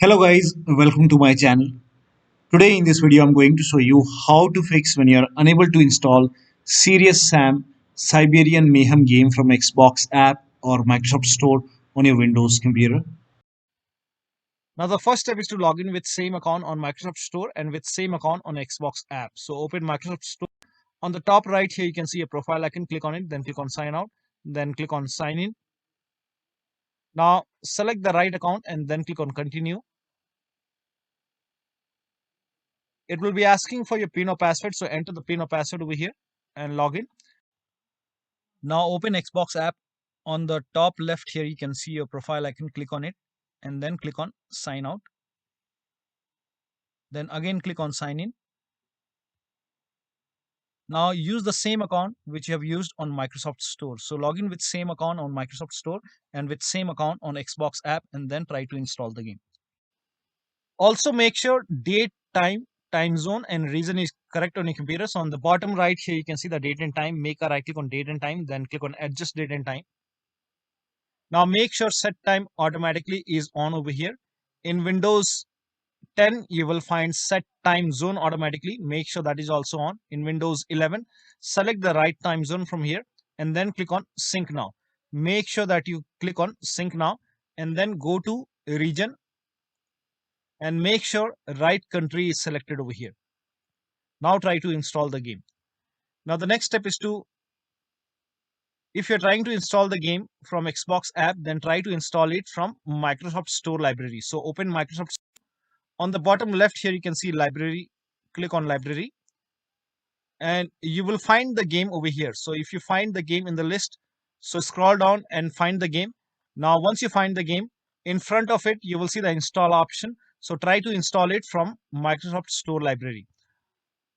Hello guys, welcome to my channel. Today in this video I'm going to show you how to fix when you're unable to install Serious Sam Siberian Mayhem game from Xbox app or Microsoft Store on your Windows computer. Now the first step is to log in with same account on Microsoft Store and with same account on Xbox app. So open Microsoft Store. On the top right here you can see a profile icon, click on it, then click on sign out, then click on sign in. Now select the right account and then click on continue. It will be asking for your PIN or password, so enter the PIN or password over here and log in. Now open Xbox app. On the top left here you can see your profile icon, click on it and then click on sign out. Then again click on sign in. Now use the same account which you have used on Microsoft Store. So log in with same account on Microsoft Store and with same account on Xbox app and then try to install the game. Also make sure date, time zone and region is correct on your computer. So on the bottom right here you can see the date and time. Make a right click on date and time, then click on adjust date and time. Now make sure set time automatically is on over here. In Windows 10 you will find set time zone automatically. Make sure that is also on. In Windows 11 select the right time zone from here and then click on sync now. Make sure that you click on sync now and then go to region and make sure right country is selected over here. Now try to install the game. Now the next step is to, if you're trying to install the game from Xbox app, then try to install it from Microsoft Store library. So open Microsoft. On the bottom left here you can see library. Click on library and you will find the game over here. So if you find the game in the list, so scroll down and find the game. Now once you find the game, in front of it you will see the install option. So try to install it from Microsoft Store library.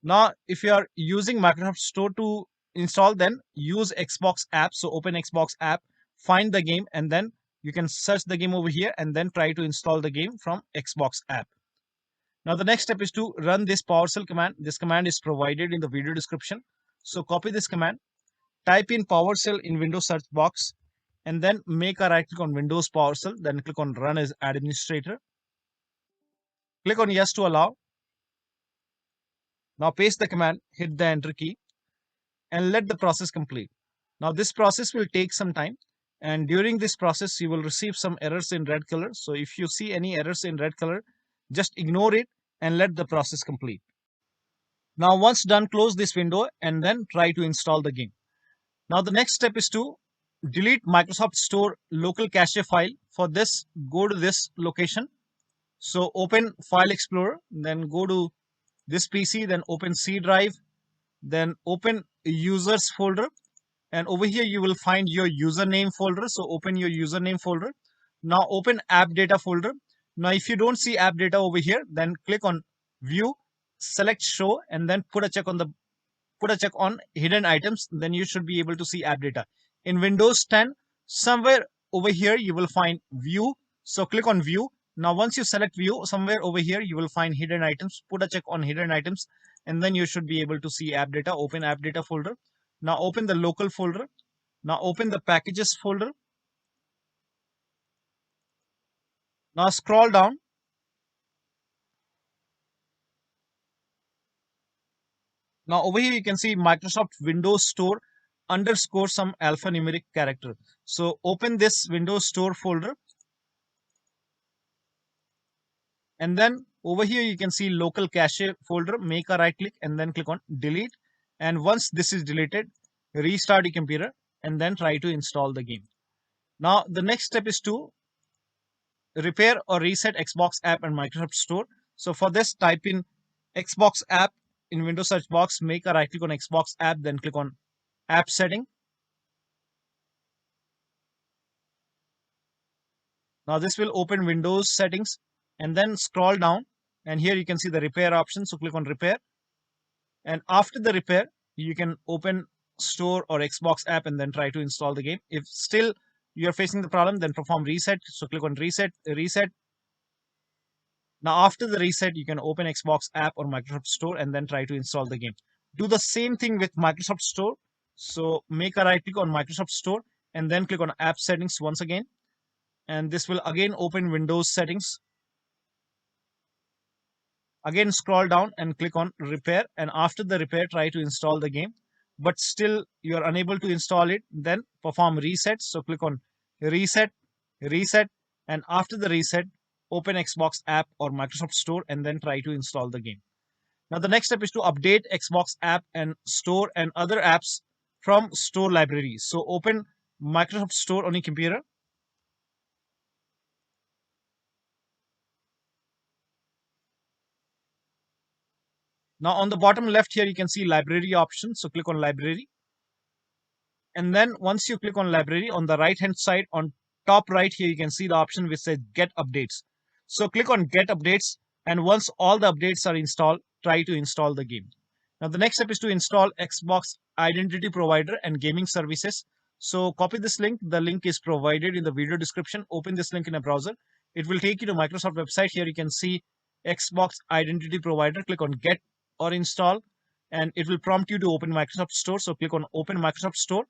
Now if you are using Microsoft Store to install, then use Xbox app. So open Xbox app, find the game and then you can search the game over here and then try to install the game from Xbox app. Now the next step is to run this PowerShell command. This command is provided in the video description. So copy this command, type in PowerShell in Windows search box and then make a right click on Windows PowerShell, then click on run as administrator. Click on yes to allow. Now paste the command, hit the enter key and let the process complete. Now this process will take some time and during this process you will receive some errors in red color. So if you see any errors in red color, just ignore it and let the process complete. Now once done, close this window and then try to install the game. Now the next step is to delete Microsoft Store local cache file. For this, go to this location. So open File Explorer, then go to this PC, then open C drive, then open users folder. And over here you will find your username folder. So open your username folder. Now open AppData folder. Now if you don't see AppData over here, then click on View, select Show, and then put a check on hidden items. Then you should be able to see AppData. In Windows 10, somewhere over here you will find View. So click on View. Now once you select View, somewhere over here you will find hidden items. Put a check on hidden items, and then you should be able to see AppData. Open AppData folder. Now open the local folder. Now open the packages folder. Now scroll down. Now over here you can see Microsoft Windows Store underscore some alphanumeric character. So open this Windows Store folder. And then over here you can see local cache folder. Make a right click and then click on delete. And once this is deleted, restart your computer and then try to install the game. Now the next step is to repair or reset Xbox app and Microsoft Store. So for this, type in Xbox app in Windows search box, make a right click on Xbox app, then click on app setting. Now this will open Windows settings and then scroll down and here you can see the repair option. So click on repair, and after the repair you can open Store or Xbox app and then try to install the game. If still you're facing the problem, then perform reset. So click on reset. Now after the reset you can open Xbox app or Microsoft Store and then try to install the game. Do the same thing with Microsoft Store. So make a right click on Microsoft Store and then click on app settings once again, and this will again open Windows settings. Again, scroll down and click on repair, and after the repair, try to install the game. But still you're unable to install it, then perform reset. So click on reset, reset, and after the reset, open Xbox app or Microsoft Store and then try to install the game. Now the next step is to update Xbox app and store and other apps from store libraries. So open Microsoft Store on your computer. Now on the bottom left here, you can see library option. So click on library. And then once you click on library, on the right hand side on top right here, you can see the option which says get updates. So click on get updates, and once all the updates are installed, try to install the game. Now the next step is to install Xbox Identity Provider and Gaming Services. So copy this link. The link is provided in the video description. Open this link in a browser. It will take you to Microsoft website. Here you can see Xbox Identity Provider. Click on get or install, and it will prompt you to open Microsoft Store. So click on open Microsoft Store,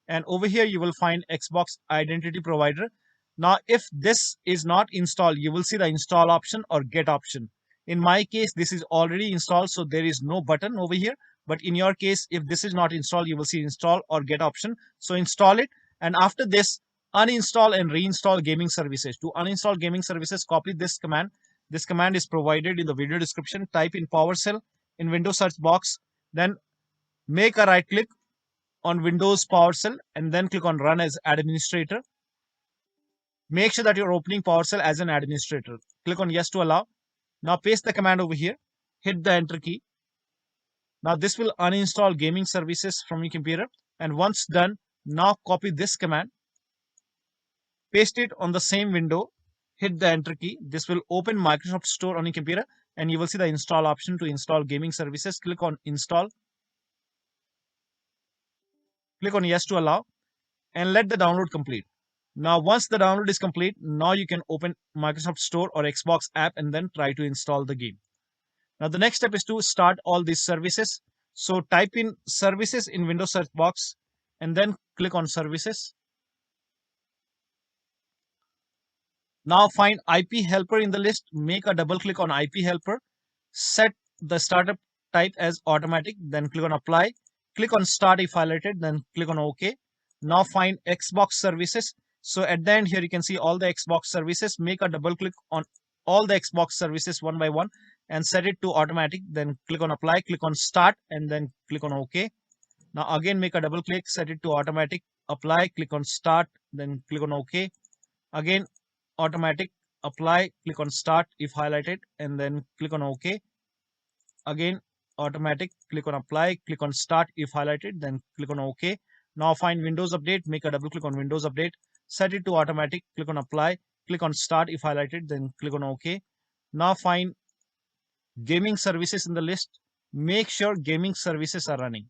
and over here you will find Xbox Identity Provider. Now if this is not installed, you will see the install option or get option. In my case, this is already installed, so there is no button over here. But in your case, if this is not installed, you will see install or get option. So install it, and after this, uninstall and reinstall gaming services. To uninstall gaming services, copy this command. This command is provided in the video description. Type in PowerShell in Windows search box, then make a right click on Windows PowerShell and then click on Run as Administrator. Make sure that you're opening PowerShell as an administrator. Click on Yes to allow. Now paste the command over here. Hit the Enter key. Now this will uninstall gaming services from your computer. And once done, now copy this command. Paste it on the same window. Hit the Enter key. This will open Microsoft Store on your computer, and you will see the install option to install gaming services. Click on Install. Click on Yes to allow and let the download complete. Now, once the download is complete, now you can open Microsoft Store or Xbox app and then try to install the game. Now, the next step is to start all these services. So type in services in Windows search box and then click on services. Now find IP helper in the list. Make a double click on IP helper. Set the startup type as automatic. Then click on apply. Click on start if highlighted. Then click on OK. Now find Xbox services. So at the end here, you can see all the Xbox services. Make a double click on all the Xbox services one by one and set it to automatic. Then click on apply. Click on start and then click on OK. Now again, make a double click. Set it to automatic. Apply. Click on start. Then click on OK. Again, automatic, apply, click on start if highlighted and then click on OK. Again, automatic, click on apply, click on start if highlighted, then click on OK. Now find Windows Update, make a double click on Windows Update, set it to automatic, click on apply, click on start if highlighted, then click on OK. Now find gaming services in the list. Make sure gaming services are running.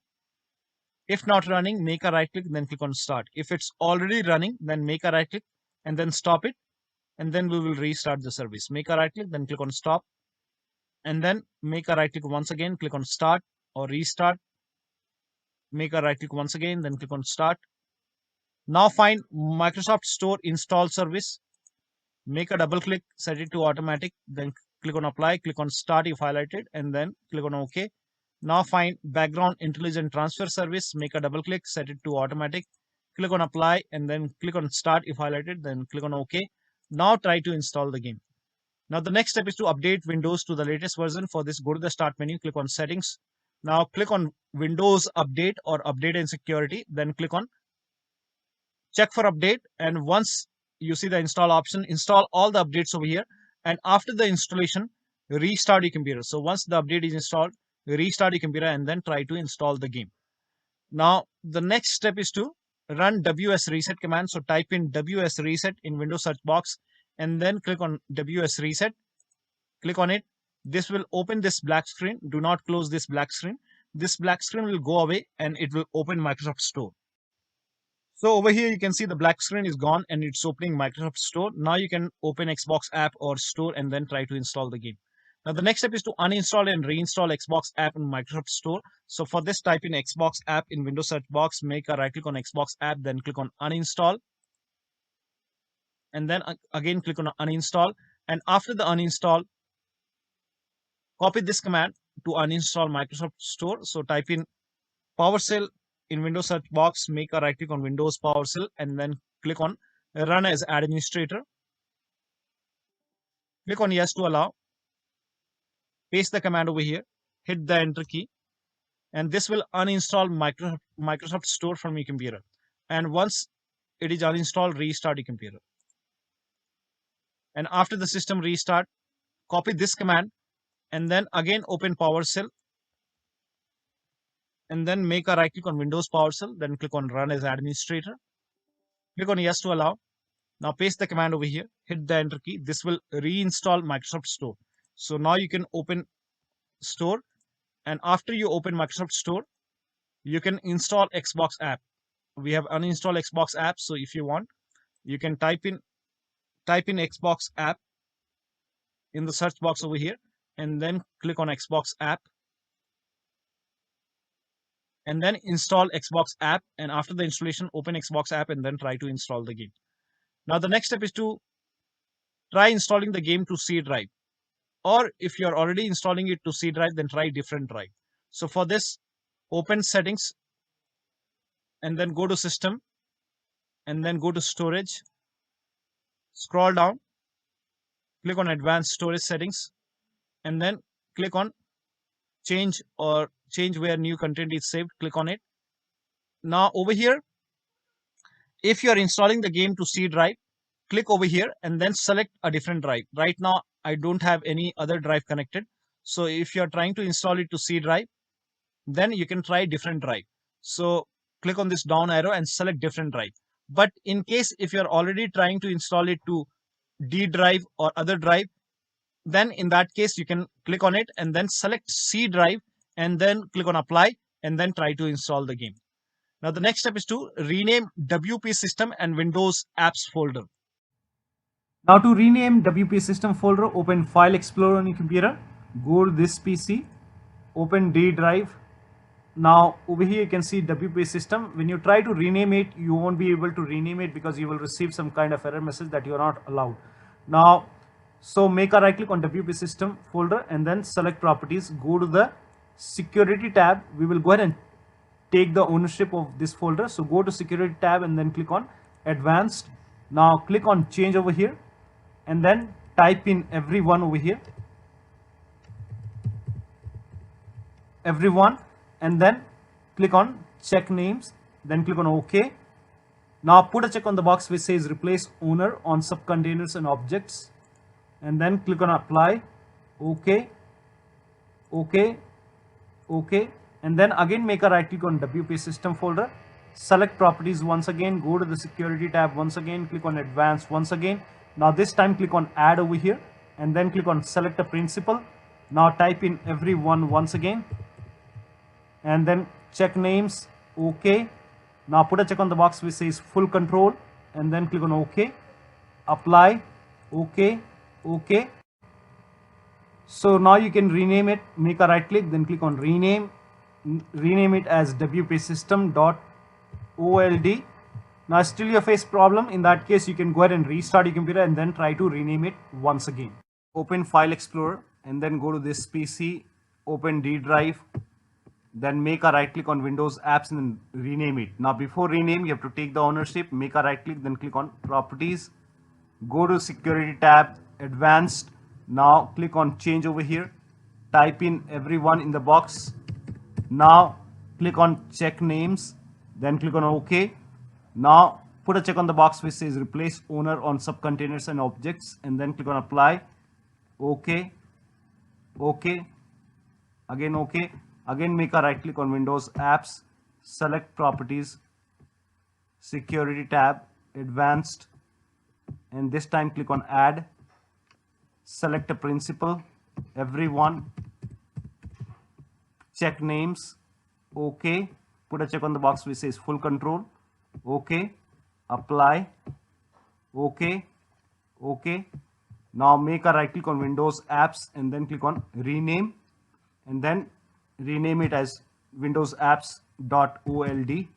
If not running, make a right click, then click on start. If it's already running, then make a right click and then stop it, and then we will restart the service. Make a right click, then click on stop, and then make a right click once again, click on start or restart. Make a right click once again, then click on start. Now find Microsoft Store install service. Make a double click, set it to automatic, then click on apply, click on start if highlighted, and then click on OK. Now find background intelligent transfer service. Make a double click, set it to automatic, click on apply, and then click on start if highlighted, then click on OK. Now try to install the game. Now the next step is to update Windows to the latest version. For this, go to the start menu, click on settings. Now click on Windows Update or Update and Security. Then click on check for update. And once you see the install option, install all the updates over here. And after the installation, restart your computer. So once the update is installed, restart your computer and then try to install the game. Now the next step is to run WSReset command. So type in WSReset in Windows search box and then click on WSReset. Click on it. This will open this black screen. Do not close this black screen. This black screen will go away and it will open Microsoft Store. So over here, you can see the black screen is gone and it's opening Microsoft Store. Now you can open Xbox app or store and then try to install the game. Now the next step is to uninstall and reinstall Xbox app in Microsoft Store. So for this, type in Xbox app in Windows search box, make a right click on Xbox app, then click on uninstall. And then again, click on uninstall. And after the uninstall, copy this command to uninstall Microsoft Store. So type in PowerShell in Windows search box, make a right click on Windows PowerShell, and then click on Run as Administrator. Click on Yes to allow. Paste the command over here. Hit the Enter key, and this will uninstall Microsoft Store from your computer. And once it is uninstalled, restart your computer. And after the system restart, copy this command and then again open PowerShell, and then make a right click on Windows PowerShell, then click on Run as Administrator. Click on Yes to allow. Now paste the command over here, hit the Enter key. This will reinstall Microsoft Store. So now you can open Store, and after you open Microsoft Store, you can install Xbox app. We have uninstalled Xbox app, so if you want, you can type in Xbox app in the search box over here, and then click on Xbox app, and then install Xbox app. And after the installation, open Xbox app and then try to install the game. Now the next step is to try installing the game to C drive, or if you're already installing it to C drive, then try different drive. So for this, open settings and then go to system and then go to storage, scroll down, click on advanced storage settings, and then click on change where new content is saved. Click on it. Now over here, if you are installing the game to C drive, click over here and then select a different drive. Right now I don't have any other drive connected, so if you are trying to install it to C drive, then you can try different drive. So click on this down arrow and select different drive. But in case if you're already trying to install it to D drive or other drive, then in that case you can click on it and then select C drive and then click on apply and then try to install the game. Now the next step is to rename WP system and Windows apps folder. Now to rename WP system folder, open File Explorer on your computer, go to this PC, open D drive. Now over here you can see WP system. When you try to rename it, you won't be able to rename it because you will receive some kind of error message that you are not allowed. Now, so make a right click on WP system folder and then select properties, go to the security tab. We will go ahead and take the ownership of this folder. So go to security tab and then click on advanced. Now click on change over here and then type in everyone over here, everyone, and then click on check names, then click on OK. Now put a check on the box which says replace owner on subcontainers and objects, and then click on apply. OK, OK, OK, and then again make a right click on WP system folder, select properties once again, go to the security tab once again, click on advanced once again. Now this time click on add over here and then click on select a principal. Now type in everyone once again and then check names. OK. Now put a check on the box which says full control and then click on OK, apply. OK, OK. So now you can rename it. Make a right click, then click on rename it as WP system.old. Now still you face problem. In that case you can go ahead and restart your computer and then try to rename it once again. Open File Explorer and then go to this PC, open D drive, then make a right click on Windows apps and then rename it. Now before rename you have to take the ownership, make a right click, then click on properties, go to security tab, advanced. Now click on change over here, type in everyone in the box. Now click on check names, then click on OK. Now put a check on the box which says replace owner on subcontainers and objects and then click on apply. OK, OK, again OK. Again make a right click on Windows apps, select properties, security tab, advanced, and this time click on add, select a principal, everyone, check names. OK, put a check on the box which says full control. OK, apply. OK, OK. Now make a right click on Windows apps and then click on rename and then rename it as Windows apps.old.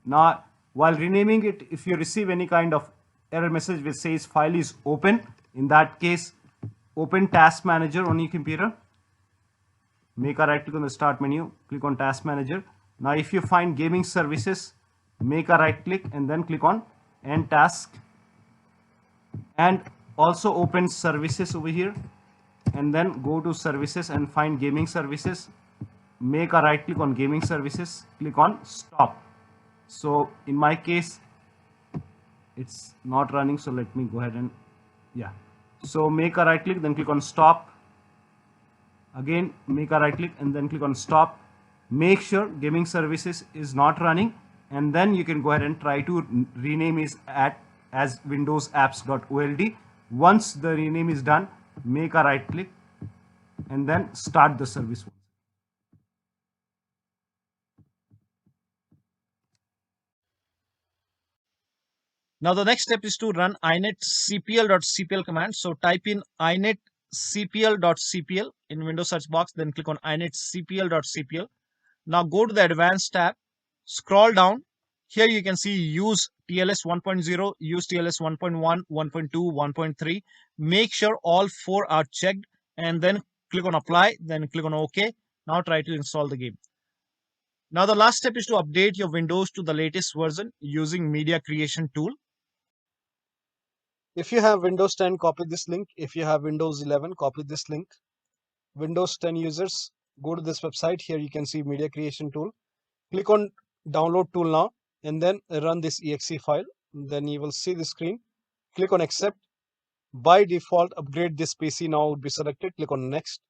Now while renaming it, if you receive any kind of error message which says file is open, in that case open task manager on your computer make a right click on the start menu, click on task manager. Now if you find gaming services, make a right click and then click on end task, and also open services over here, and then go to services and find gaming services, make a right click on gaming services, click on stop. So in my case it's not running, so let me go ahead and so make a right click, then click on stop. Again make a right click and then click on stop. Make sure gaming services is not running, and then you can go ahead and try to rename it as windows-apps.old. Once the rename is done, make a right click and then start the service. Now the next step is to run inetcpl.cpl command. So type in inetcpl.cpl in Windows search box, then click on inetcpl.cpl. Now go to the advanced tab, scroll down. Here you can see use TLS 1.0, use TLS 1.1, 1.2, 1.3. Make sure all 4 are checked and then click on apply, then click on OK. Now try to install the game. Now the last step is to update your Windows to the latest version using media creation tool. If you have Windows 10, copy this link. If you have Windows 11, copy this link. Windows 10 users, go to this website. Here you can see media creation tool. Click on download tool now and then run this exe file. Then you will see the screen. Click on accept. By default, upgrade this PC now would be selected. Click on next.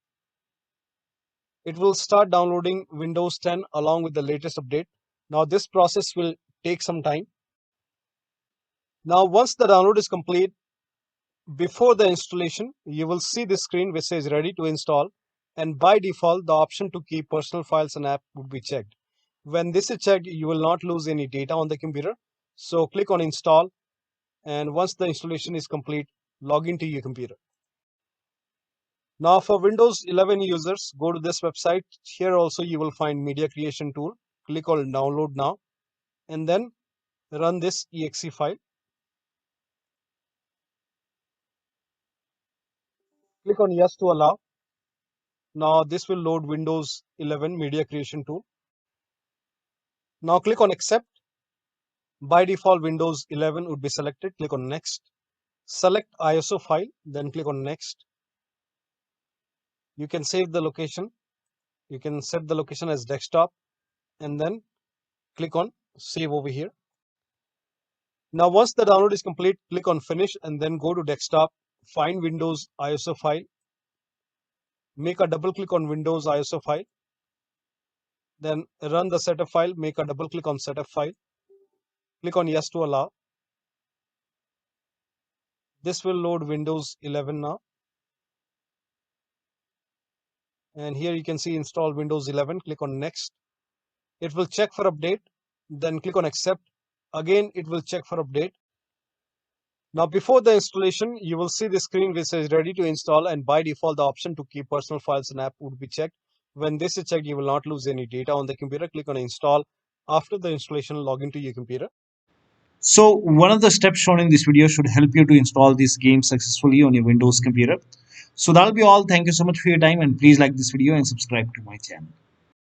It will start downloading Windows 10 along with the latest update. Now this process will take some time. Now once the download is complete, before the installation, you will see this screen which says ready to install, and by default the option to keep personal files and app would be checked. When this is checked, you will not lose any data on the computer. So click on install, and once the installation is complete, log into your computer. Now for Windows 11 users, go to this website. Here also you will find media creation tool. Click on download now and then run this exe file. Click on yes to allow. Now this will load Windows 11 media creation tool. Now click on accept. By default Windows 11 would be selected. Click on next. Select ISO file, then click on next. You can save the location. You can set the location as desktop and then click on save over here. Now once the download is complete, click on finish and then go to desktop, find Windows ISO file, make a double click on Windows ISO file, then run the setup file, make a double click on setup file, click on yes to allow. This will load Windows 11 now. And here you can see install Windows 11, click on next. It will check for update, then click on accept. Again, it will check for update. Now before the installation, you will see the screen which says ready to install, and by default the option to keep personal files and app would be checked. When this is checked, you will not lose any data on the computer. Click on install. After the installation, log into your computer. So one of the steps shown in this video should help you to install this game successfully on your Windows computer. So that'll be all. Thank you so much for your time, and please like this video and subscribe to my channel.